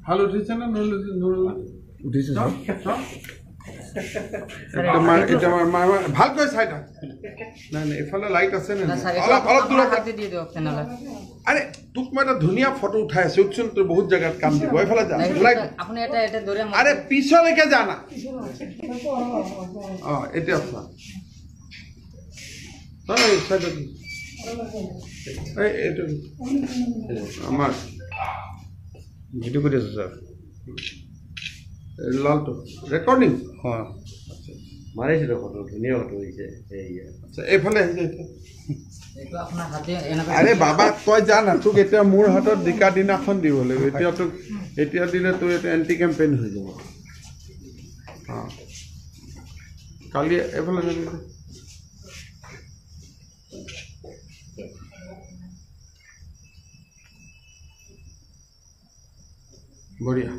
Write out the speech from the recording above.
ভাল উঠিছে না উঠিছে ভালকৈ চাই থাক নাই নাই এফালে লাইট আছে নে অলপ অলপ দূৰত আৰে তোক মই এটা ধুনীয়া ফটো উঠাই আছো উঠচোন তোৰ বহুত জায়গাত কাম দিব এফালে যা লাইট আপুনি এটা দৌৰে আৰে পিছলৈকে যা না এতিয়া চা এই সাইডত এইটো আমাৰ ভিডিও কৰি আছো স্যাৰ লালটো ৰেকৰ্ডিং হ্যাঁ মাৰিছিল ফটো ধুনীয়া ফটো হৈছে আচ্ছা এইফালে আহি যায় এইটো আপোনাৰ হাতে এনেকৈ আৰে বাবা তই জানা তোক এতিয়া মোৰ হাতত দিকা দিনাখন দিব লাগিব এতিয়া তোক এতিয়া দিলে তোৰ এটা এন্টি কেম্পেইন হৈ যাব কালি এইফালে যাবি বঢ়িয়া